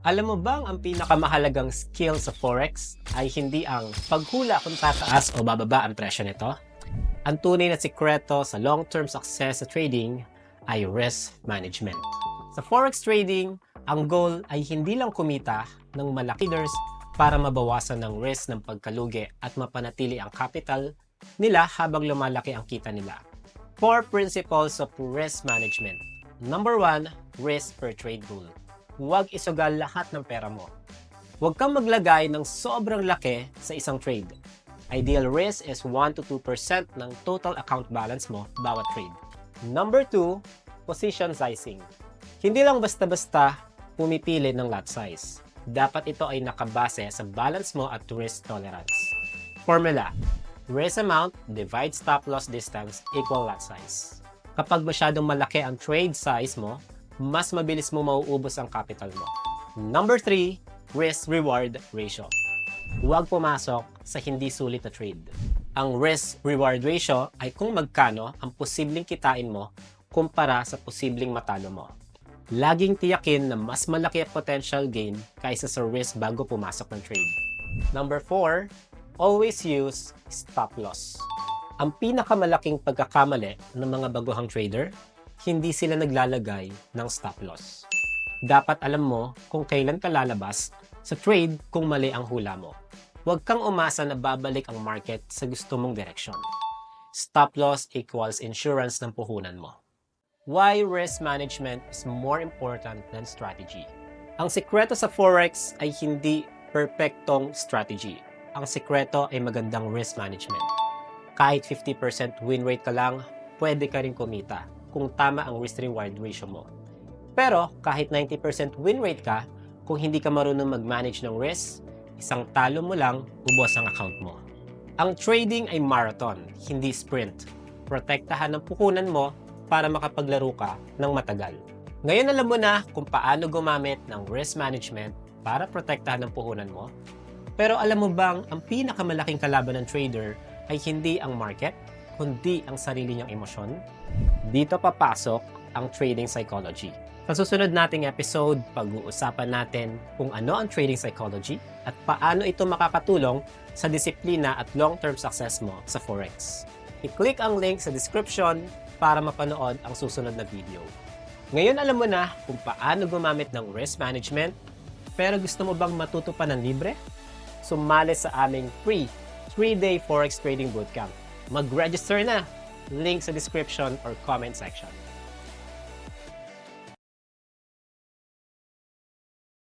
Alam mo bang ang pinakamahalagang skill sa Forex ay hindi ang paghula kung tataas o bababa ang presyo nito? Ang tunay na sikreto sa long-term success sa trading ay risk management. Sa Forex trading, ang goal ay hindi lang kumita ng malaki traders para mabawasan ng risk ng pagkalugi at mapanatili ang capital nila habang lumalaki ang kita nila. 4 principles of risk management. Number 1, risk per trade rule. Huwag isugal lahat ng pera mo. Huwag kang maglagay ng sobrang laki sa isang trade. Ideal risk is 1 to 2% ng total account balance mo bawat trade. Number 2, position sizing. Hindi lang basta-basta pumipili ng lot size. Dapat ito ay nakabase sa balance mo at risk tolerance. Formula: risk amount divide stop loss distance equal lot size. Kapag masyadong malaki ang trade size mo, mas mabilis mo mauubos ang capital mo. Number 3, risk-reward ratio. Huwag pumasok sa hindi sulit na trade. Ang risk-reward ratio ay kung magkano ang posibleng kitain mo kumpara sa posibleng matalo mo. Laging tiyakin na mas malaki ang potential gain kaysa sa risk bago pumasok ng trade. Number 4, always use stop loss. Ang pinakamalaking pagkakamali ng mga baguhang trader, hindi sila naglalagay ng stop loss. Dapat alam mo kung kailan ka lalabas sa trade kung mali ang hula mo. Huwag kang umasa na babalik ang market sa gusto mong direksyon. Stop loss equals insurance ng puhunan mo. Why risk management is more important than strategy? Ang sikreto sa Forex ay hindi perpektong strategy. Ang sikreto ay magandang risk management. Kahit 50% win rate ka lang, pwede ka rin kumita kung tama ang risk-reward ratio mo. Pero kahit 90% win rate ka, kung hindi ka marunong mag-manage ng risk, isang talo mo lang, ubos ang account mo. Ang trading ay marathon, hindi sprint. Protektahan ang puhunan mo para makapaglaro ka ng matagal. Ngayon alam mo na kung paano gumamit ng risk management para protektahan ang puhunan mo. Pero alam mo bang ang pinakamalaking kalaban ng trader ay hindi ang market, kundi ang sarili niyang emosyon? Dito papasok ang trading psychology. Sa susunod nating episode, pag-uusapan natin kung ano ang trading psychology at paano ito makakatulong sa disiplina at long-term success mo sa Forex. I-click ang link sa description para mapanood ang susunod na video. Ngayon alam mo na kung paano gumamit ng risk management, pero gusto mo bang matuto pa ng libre? Sumali sa aming free 3-day Forex Trading Bootcamp. Mag-register na! Link sa description or comment section.